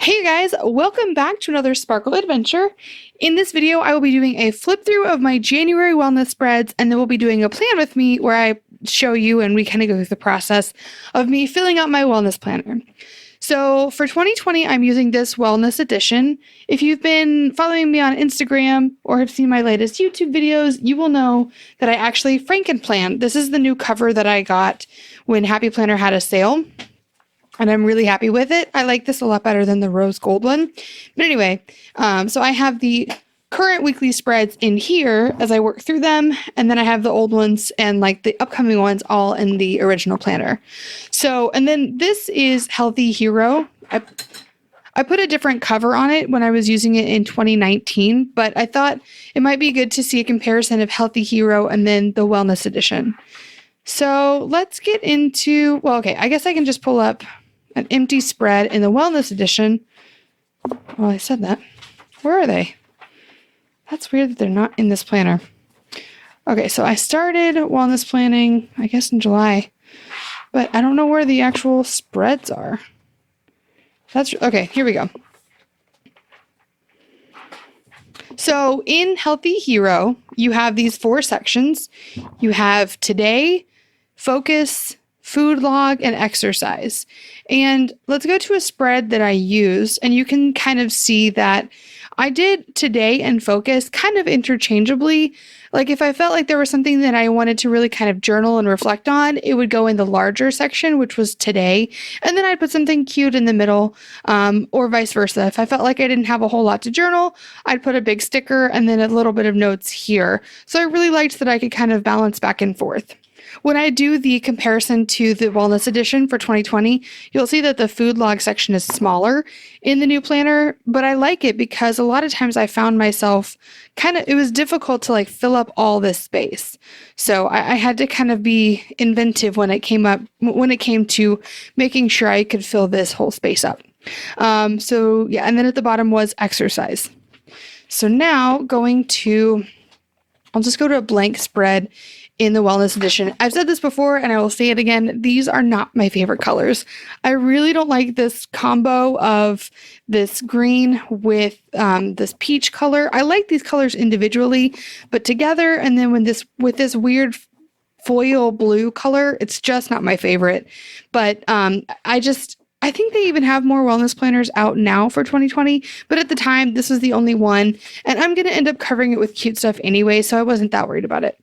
Hey guys, welcome back to another Sparkle adventure. In this video, I will be doing a flip through of my January wellness spreads, and then we'll be doing a plan with me where I show you and we kind of go through the process of me filling out my wellness planner. So for 2020, I'm using this wellness edition. If you've been following me on Instagram or have seen my latest YouTube videos, you will know that I actually Frankenplanned. This is the new cover that I got when Happy Planner had a sale. And I'm really happy with it. I like this a lot better than the rose gold one. But anyway, so I have the current weekly spreads in here as I work through them. And then I have the old ones and like the upcoming ones all in the original planner. So, and then this is Healthy Hero. I put a different cover on it when I was using it in 2019, but I thought it might be good to see a comparison of Healthy Hero and then the Wellness Edition. So let's get into, well, okay, I guess I can just pull up an empty spread in the Wellness Edition. Well, I said that. Where are they? That's weird that they're not in this planner. Okay, so I started wellness planning, I guess in July, but I don't know where the actual spreads are. Okay, here we go. So in Healthy Hero, you have these 4 sections. You have today, focus, food log, and exercise. And let's go to a spread that I used, and you can kind of see that I did today and focus kind of interchangeably. Like if I felt like there was something that I wanted to really kind of journal and reflect on, it would go in the larger section, which was today. And then I'd put something cute in the middle, or vice versa. If I felt like I didn't have a whole lot to journal, I'd put a big sticker and then a little bit of notes here. So I really liked that I could kind of balance back and forth. When I do the comparison to the Wellness Edition for 2020, you'll see that the food log section is smaller in the new planner, but I like it because a lot of times I found myself it was difficult to like fill up all this space. So I had to kind of be inventive when it came to making sure I could fill this whole space up. So yeah, and then at the bottom was exercise. So now I'll just go to a blank spread in the Wellness Edition. I've said this before and I will say it again. These are not my favorite colors. I really don't like this combo of this green with this peach color. I like these colors individually, but together and then with this weird foil blue color, it's just not my favorite. But I think they even have more wellness planners out now for 2020, but at the time, this was the only one, and I'm going to end up covering it with cute stuff anyway, so I wasn't that worried about it.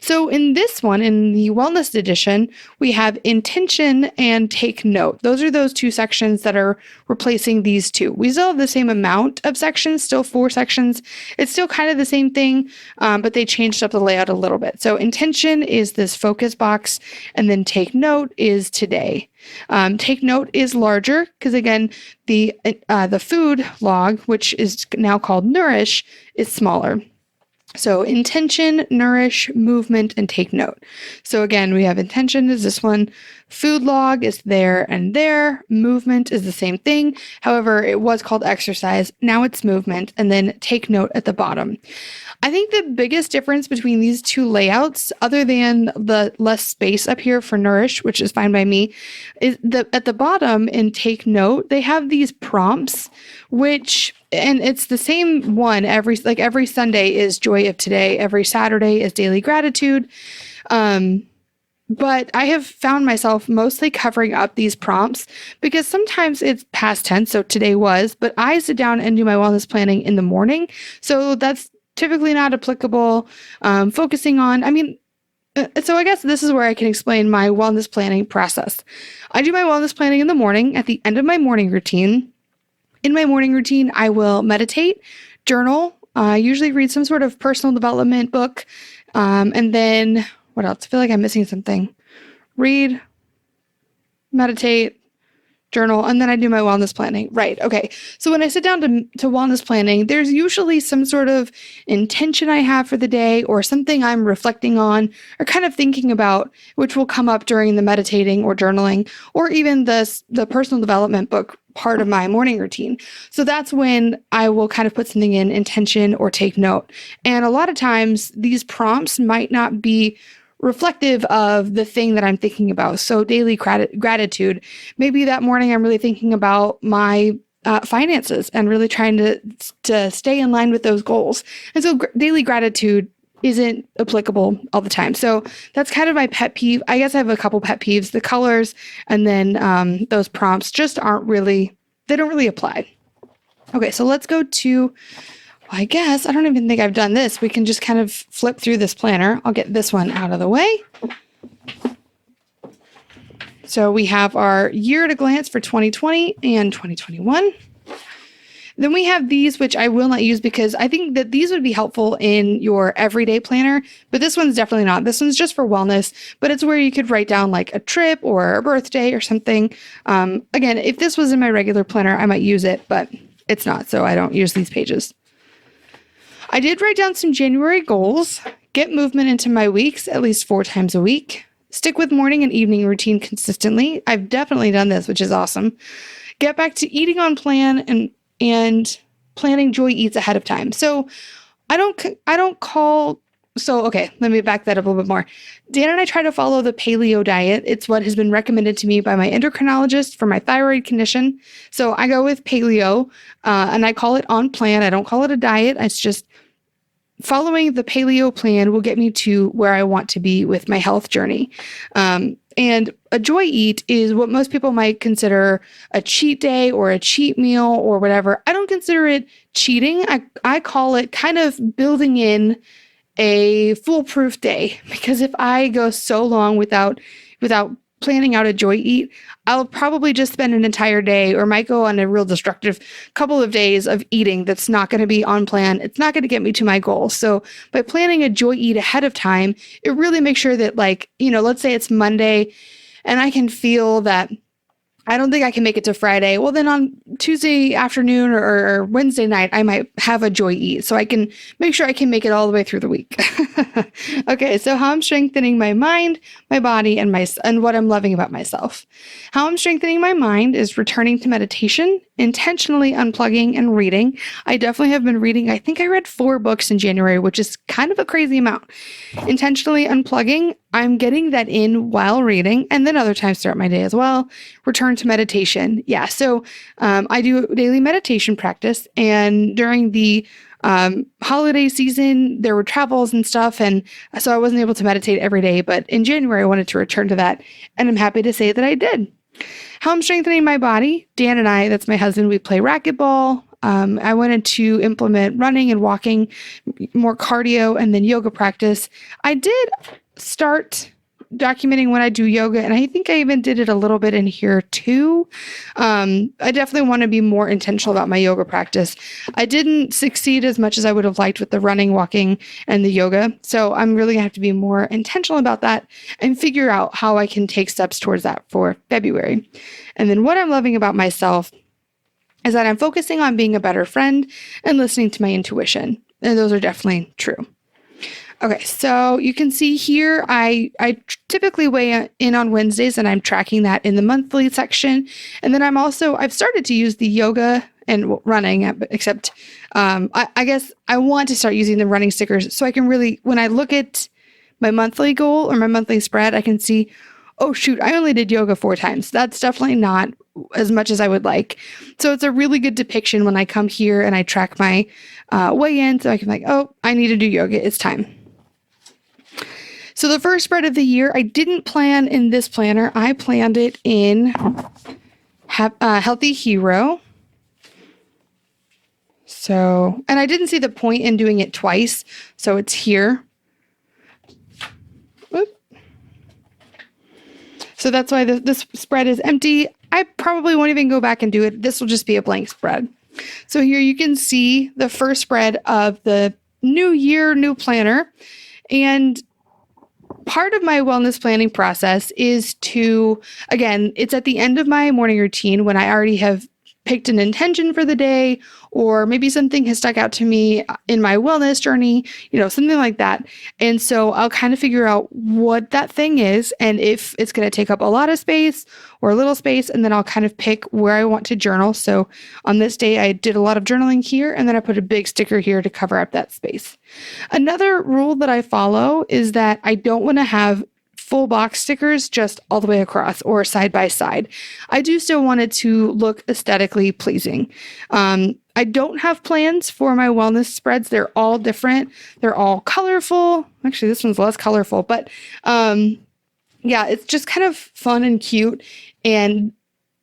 So in this one, in the Wellness Edition, we have intention and take note. Those are those 2 sections that are replacing these 2. We still have the same amount of sections, still 4 sections. It's still kind of the same thing, but they changed up the layout a little bit. So intention is this focus box, and then take note is today. Take note is larger because again, the food log, which is now called nourish, is smaller. So intention, nourish, movement, and take note. So again, we have intention is this one. Food log is there and there. Movement is the same thing. However, it was called exercise. Now it's movement, and then take note at the bottom. I think the biggest difference between these 2 layouts, other than the less space up here for nourish, which is fine by me, is at the bottom in take note, they have these prompts, and it's the same one every Sunday is joy of today, every Saturday is daily gratitude. But I have found myself mostly covering up these prompts because sometimes it's past tense, so today was, but I sit down and do my wellness planning in the morning. So that's typically not applicable. Focusing on, so I guess this is where I can explain my wellness planning process. I do my wellness planning in the morning at the end of my morning routine. In my morning routine, I will meditate, journal, usually read some sort of personal development book, and then what else? I feel like I'm missing something. Read, meditate, journal, and then I do my wellness planning. Right. Okay. So when I sit down to wellness planning, there's usually some sort of intention I have for the day or something I'm reflecting on or kind of thinking about, which will come up during the meditating or journaling, or even the personal development book part of my morning routine. So that's when I will kind of put something in intention or take note. And a lot of times these prompts might not be reflective of the thing that I'm thinking about. So daily gratitude. Maybe that morning I'm really thinking about my finances and really trying to stay in line with those goals. And so daily gratitude isn't applicable all the time. So that's kind of my pet peeve. I guess I have a couple pet peeves. The colors and then those prompts just don't really apply. Okay, so let's go to, I guess, I don't even think I've done this. We can just kind of flip through this planner. I'll get this one out of the way. So we have our year at a glance for 2020 and 2021. Then we have these, which I will not use because I think that these would be helpful in your everyday planner, but this one's definitely not. This one's just for wellness, but it's where you could write down like a trip or a birthday or something. Again, if this was in my regular planner, I might use it, but it's not, so I don't use these pages. I did write down some January goals, get movement into my weeks at least 4 times a week, stick with morning and evening routine consistently. I've definitely done this, which is awesome. Get back to eating on plan and planning joy eats ahead of time. So okay, let me back that up a little bit more. Dan and I try to follow the paleo diet. It's what has been recommended to me by my endocrinologist for my thyroid condition. So I go with paleo, and I call it on plan. I don't call it a diet. It's just following the paleo plan will get me to where I want to be with my health journey. And a joy eat is what most people might consider a cheat day or a cheat meal or whatever. I don't consider it cheating. I call it kind of building in a foolproof day, because if I go so long without planning out a joy eat, I'll probably just spend an entire day or might go on a real destructive couple of days of eating that's not going to be on plan. It's not going to get me to my goal. So by planning a joy eat ahead of time, it really makes sure that, like, let's say it's Monday and I can feel that I don't think I can make it to Friday. Well, then on Tuesday afternoon or Wednesday night, I might have a joy eat so I can make sure I can make it all the way through the week. Okay, so how I'm strengthening my mind, my body, and what I'm loving about myself. How I'm strengthening my mind is returning to meditation, intentionally unplugging and reading. I definitely have been reading. I think I read 4 books in January, which is kind of a crazy amount. Intentionally unplugging, I'm getting that in while reading, and then other times throughout my day as well. Return to meditation. Yeah, so I do daily meditation practice, and during the holiday season, there were travels and stuff, and so I wasn't able to meditate every day, but in January, I wanted to return to that, and I'm happy to say that I did. How I'm strengthening my body, Dan and I, that's my husband, we play racquetball. I wanted to implement running and walking, more cardio, and then yoga practice. I did start documenting when I do yoga, and I think I even did it a little bit in here too. I definitely want to be more intentional about my yoga practice. I didn't succeed as much as I would have liked with the running, walking, and the yoga. So I'm really gonna have to be more intentional about that and figure out how I can take steps towards that for February. And then what I'm loving about myself is that I'm focusing on being a better friend and listening to my intuition. And those are definitely true. Okay, so you can see here, I typically weigh in on Wednesdays, and I'm tracking that in the monthly section. And then I've started to use the yoga and running, except I guess I want to start using the running stickers so I can really, when I look at my monthly goal or my monthly spread, I can see, oh shoot, I only did yoga 4 times. That's definitely not as much as I would like. So it's a really good depiction when I come here and I track my weigh-in, so I can be like, oh, I need to do yoga. It's time. So the first spread of the year, I didn't plan in this planner. I planned it in Healthy Hero. So, and I didn't see the point in doing it twice, so it's here. Whoop. So that's why this spread is empty. I probably won't even go back and do it. This will just be a blank spread. So here you can see the first spread of the new year, new planner. And part of my wellness planning process is to, again, it's at the end of my morning routine when I already have picked an intention for the day, or maybe something has stuck out to me in my wellness journey, something like that. And so I'll kind of figure out what that thing is and if it's going to take up a lot of space or a little space, and then I'll kind of pick where I want to journal. So on this day, I did a lot of journaling here, and then I put a big sticker here to cover up that space. Another rule that I follow is that I don't want to have full box stickers just all the way across or side by side. I do still want it to look aesthetically pleasing. I don't have plans for my wellness spreads. They're all different. They're all colorful. Actually, this one's less colorful, but yeah, it's just kind of fun and cute, and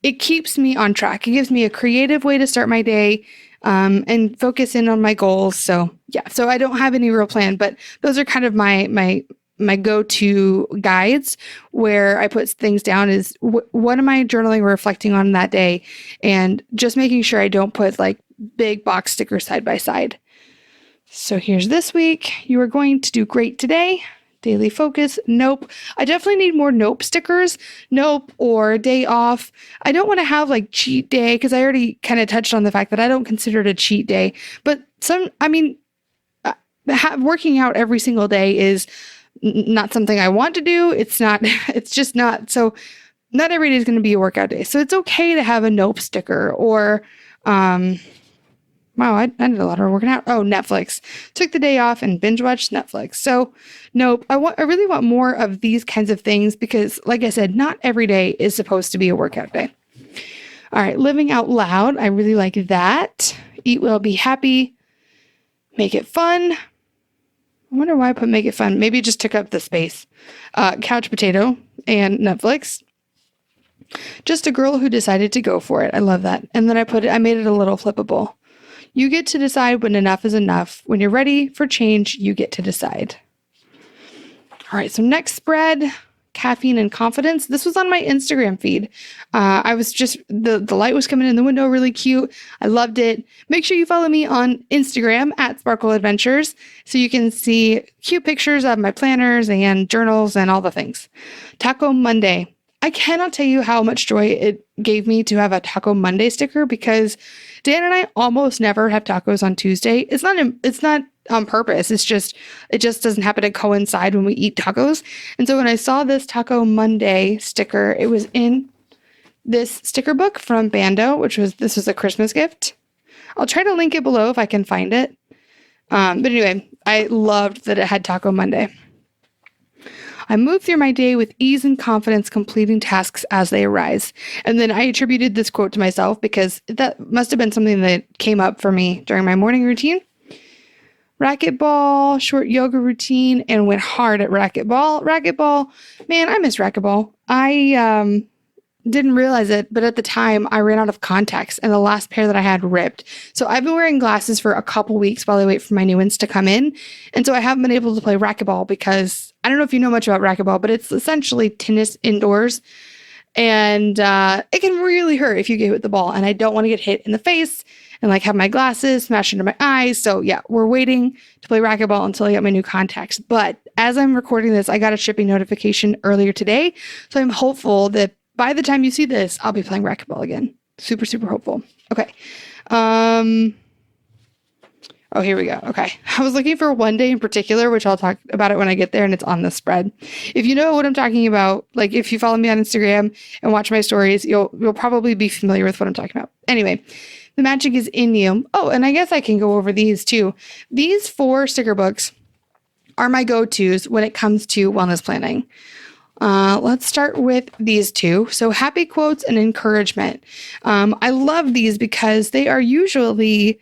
it keeps me on track. It gives me a creative way to start my day and focus in on my goals. So yeah, so I don't have any real plan, but those are kind of my go-to guides where I put things down is what am I journaling or reflecting on that day, and just making sure I don't put like big box stickers side by side. So here's this week. You are going to do great today. Daily focus. Nope. I definitely need more nope stickers. Nope. Or day off. I don't want to have like cheat day because I already kind of touched on the fact that I don't consider it a cheat day. But working out every single day is not something I want to do. It's not, it's just not. So not every day is going to be a workout day. So it's okay to have a nope sticker or, wow, I did a lot of working out. Oh, Netflix. Took the day off and binge watched Netflix. So nope, I really want more of these kinds of things because like I said, not every day is supposed to be a workout day. All right. Living out loud. I really like that. Eat well, be happy. Make it fun. I wonder why I put make it fun. Maybe it just took up the space. Couch potato and Netflix. Just a girl who decided to go for it. I love that. And then I made it a little flippable. You get to decide when enough is enough. When you're ready for change, you get to decide. All right, so next spread, caffeine and confidence. This was on my Instagram feed. I was just, the light was coming in the window, really cute. I loved it. Make sure you follow me on Instagram at Sparkle Adventures so you can see cute pictures of my planners and journals and all the things. Taco Monday. I cannot tell you how much joy it gave me to have a Taco Monday sticker because Dan and I almost never have tacos on Tuesday. It's not on purpose. It just doesn't happen to coincide when we eat tacos. And so when I saw this Taco Monday sticker, it was in this sticker book from Bando, this was a Christmas gift. I'll try to link it below if I can find it. But anyway, I loved that it had Taco Monday. I move through my day with ease and confidence, completing tasks as they arise. And then I attributed this quote to myself because that must have been something that came up for me during my morning routine. Racquetball, short yoga routine, and went hard at racquetball. Racquetball, man, I miss racquetball. I didn't realize it, but at the time I ran out of contacts and the last pair that I had ripped. So I've been wearing glasses for a couple weeks while I wait for my new ones to come in. And so I haven't been able to play racquetball because I don't know if you know much about racquetball, but it's essentially tennis indoors. And it can really hurt if you get hit with the ball. And I don't want to get hit in the face and like have my glasses smash into my eyes. So yeah, we're waiting to play racquetball until I get my new contacts. But as I'm recording this, I got a shipping notification earlier today. So I'm hopeful that by the time you see this, I'll be playing racquetball again. Super, super hopeful. Okay. Oh, here we go. Okay. I was looking for one day in particular, which I'll talk about it when I get there, and it's on the spread. If you know what I'm talking about, like if you follow me on Instagram and watch my stories, you'll probably be familiar with what I'm talking about. Anyway, the magic is in you. Oh, and I guess I can go over these too. These 4 sticker books are my go-tos when it comes to wellness planning. Let's start with these 2. So happy quotes and encouragement. I love these because they are usually,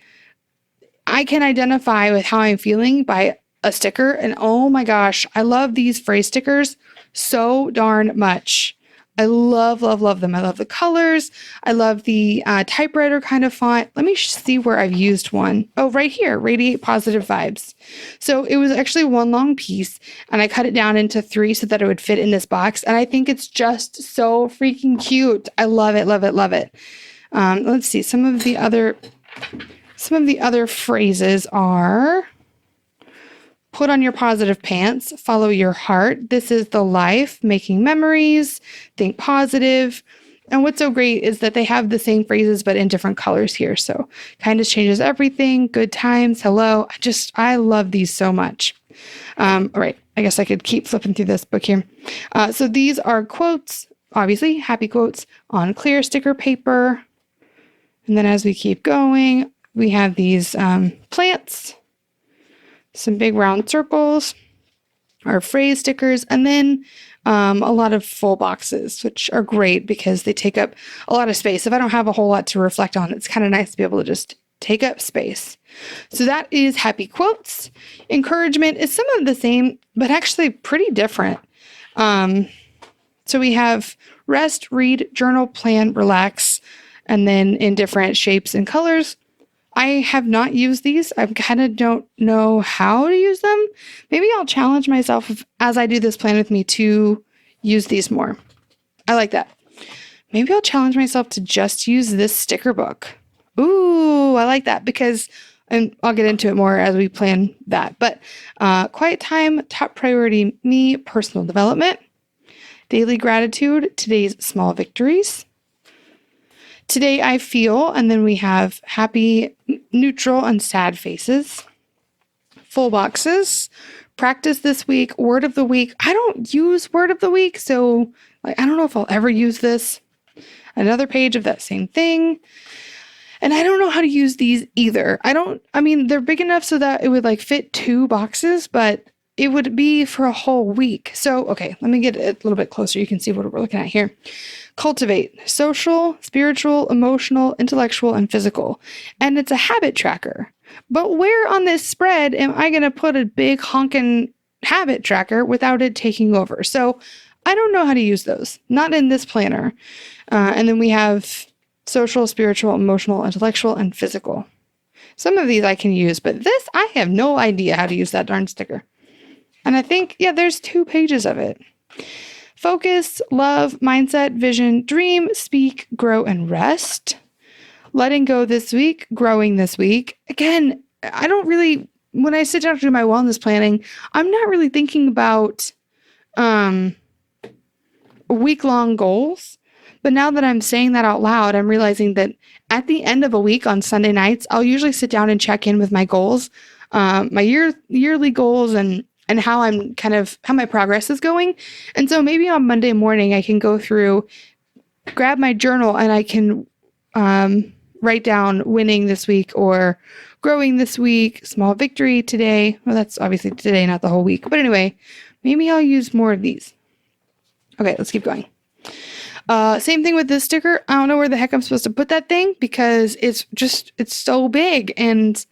I can identify with how I'm feeling by a sticker. And oh my gosh, I love these phrase stickers so darn much. I love, love, love them. I love the colors. I love the typewriter kind of font. Let me see where I've used one. Oh, right here, radiate positive vibes. So it was actually one long piece and I cut it down into 3 so that it would fit in this box. And I think it's just so freaking cute. I love it, love it, love it. Let's see. Some of the other phrases are put on your positive pants, follow your heart. This is the life, making memories, think positive. And what's so great is that they have the same phrases, but in different colors here. So kindness changes everything, good times, hello. I love these so much. All right. I guess I could keep flipping through this book here. So these are quotes, obviously happy quotes on clear sticker paper. And then as we keep going, we have these plants, some big round circles. our phrase stickers, and then a lot of full boxes, which are great because they take up a lot of space. If I don't have a whole lot to reflect on, it's kind of nice to be able to just take up space. So that is happy quotes. Encouragement is some of the same, but actually pretty different. So we have rest, read, journal, plan, relax, and then in different shapes and colors. I have not used these. I kind of don't know how to use them. Maybe I'll challenge myself as I do this plan with me to use these more. I like that. Maybe I'll challenge myself to just use this sticker book. Ooh, I like that because, and I'll get into it more as we plan that. But quiet time, top priority, me, personal development, daily gratitude, today's small victories. Today I feel, and then we have happy, neutral, and sad faces. Full boxes. Practice this week. Word of the week. I don't use word of the week, so I don't know if I'll ever use this. Another page of that same thing. And I don't know how to use these either. They're big enough so that it would fit 2 boxes, but it would be for a whole week. So, okay, let me get it a little bit closer. You can see what we're looking at here. Cultivate, social, spiritual, emotional, intellectual, and physical. And it's a habit tracker. But where on this spread am I going to put a big honking habit tracker without it taking over? So I don't know how to use those. Not in this planner. And then we have social, spiritual, emotional, intellectual, and physical. Some of these I can use, but this, I have no idea how to use that darn sticker. And I think, there's 2 pages of it. Focus, love, mindset, vision, dream, speak, grow, and rest. Letting go this week, growing this week. Again, I don't really, when I sit down to do my wellness planning, I'm not really thinking about week-long goals. But now that I'm saying that out loud, I'm realizing that at the end of a week on Sunday nights, I'll usually sit down and check in with my goals, my yearly goals, and how I'm how my progress is going. And so maybe on Monday morning, I can go through, grab my journal, and I can write down winning this week or growing this week, small victory today. Well, that's obviously today, not the whole week. But anyway, maybe I'll use more of these. Okay, let's keep going. Same thing with this sticker. I don't know where the heck I'm supposed to put that thing because it's so big and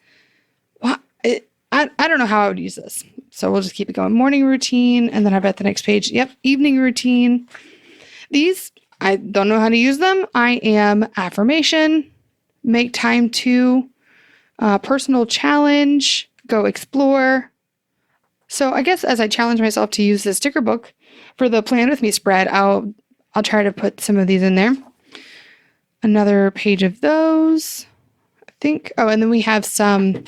I don't know how I would use this. So we'll just keep it going. Morning routine. And then I bet the next page. Yep. Evening routine. These, I don't know how to use them. I am affirmation, make time to, personal challenge, go explore. So I guess as I challenge myself to use this sticker book for the Plan With Me spread, I'll try to put some of these in there. Another page of those, I think. Oh, and then we have some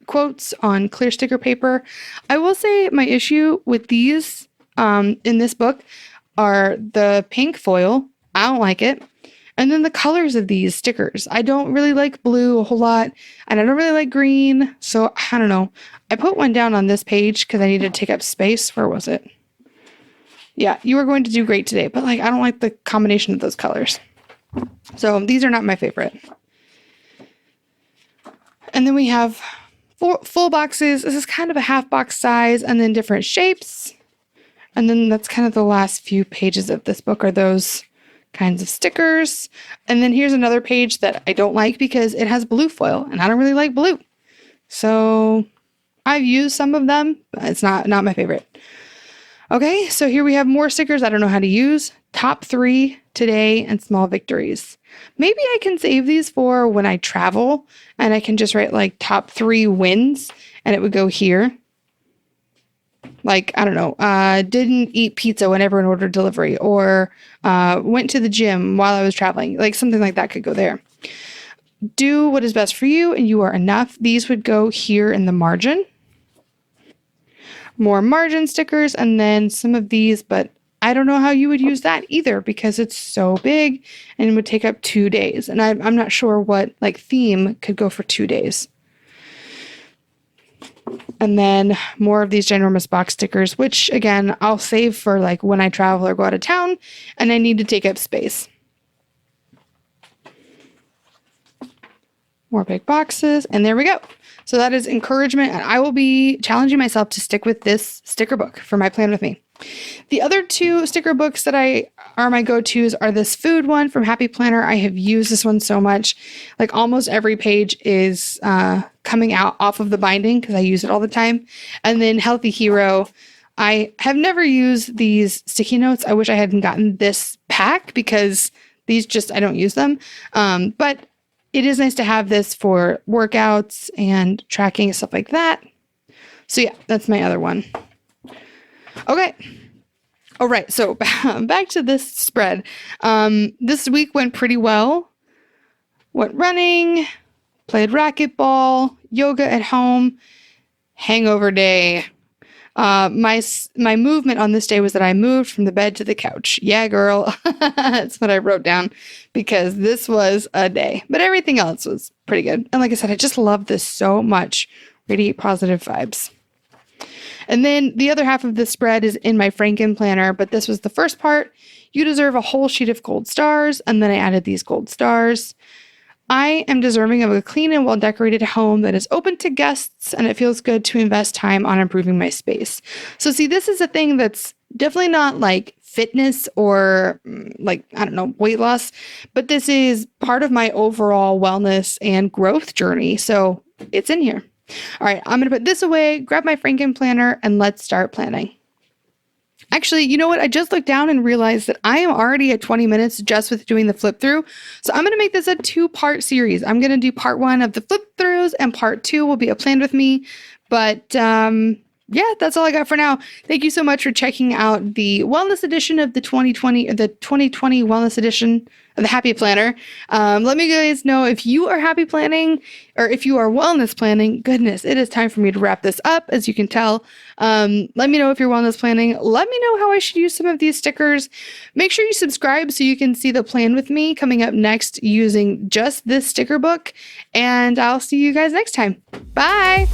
quotes on clear sticker paper. I will say my issue with these in this book are the pink foil. I don't like it. And then the colors of these stickers. I don't really like blue a whole lot, and I don't really like green. So I don't know. I put one down on this page because I needed to take up space. Where was it? Yeah, you are going to do great today. But I don't like the combination of those colors. So these are not my favorite. And then we have full boxes. This is kind of a half box size and then different shapes. And then that's kind of the last few pages of this book are those kinds of stickers. And then here's another page that I don't like because it has blue foil and I don't really like blue. So I've used some of them, but it's not my favorite. Okay, so here we have more stickers I don't know how to use. Top 3 today and small victories. Maybe I can save these for when I travel and I can just write top 3 wins and it would go here. I don't know, didn't eat pizza when everyone ordered delivery or went to the gym while I was traveling. Something like that could go there. Do what is best for you and you are enough. These would go here in the margin. More margin stickers and then some of these, but I don't know how you would use that either because it's so big and it would take up 2 days. And I'm not sure what theme could go for 2 days. And then more of these ginormous box stickers, which again, I'll save for when I travel or go out of town and I need to take up space. More big boxes. And there we go. So that is encouragement. And I will be challenging myself to stick with this sticker book for my Plan With Me. The other two sticker books that are my go-tos are this food one from Happy Planner. I have used this one so much. Like almost every page is coming out off of the binding because I use it all the time. And then Healthy Hero. I have never used these sticky notes. I wish I hadn't gotten this pack because these I don't use them. But it is nice to have this for workouts and tracking and stuff like that. So yeah, that's my other one. Okay. All right. So back to this spread. This week went pretty well. Went running, played racquetball, yoga at home, hangover day. My movement on this day was that I moved from the bed to the couch. Yeah, girl. That's what I wrote down because this was a day, but everything else was pretty good. And like I said, I just love this so much. Radiate positive vibes. And then the other half of the spread is in my Franken planner, but this was the first part. You deserve a whole sheet of gold stars. And then I added these gold stars. I am deserving of a clean and well-decorated home that is open to guests, and it feels good to invest time on improving my space. So see, this is a thing that's definitely not like fitness or like, I don't know, weight loss, but this is part of my overall wellness and growth journey. So it's in here. All right, I'm going to put this away, grab my Franken planner, and let's start planning. Actually, you know what? I just looked down and realized that I am already at 20 minutes just with doing the flip through. So I'm going to make this a 2-part series. I'm going to do part 1 of the flip throughs and part 2 will be a Plan With Me. But yeah, that's all I got for now. Thank you so much for checking out the wellness edition of the 2020 wellness edition of the Happy Planner. Let me guys know if you are happy planning or if you are wellness planning. Goodness, it is time for me to wrap this up, as you can tell. Let me know if you're wellness planning. Let me know how I should use some of these stickers. Make sure you subscribe so you can see the Plan With Me coming up next using just this sticker book. And I'll see you guys next time. Bye.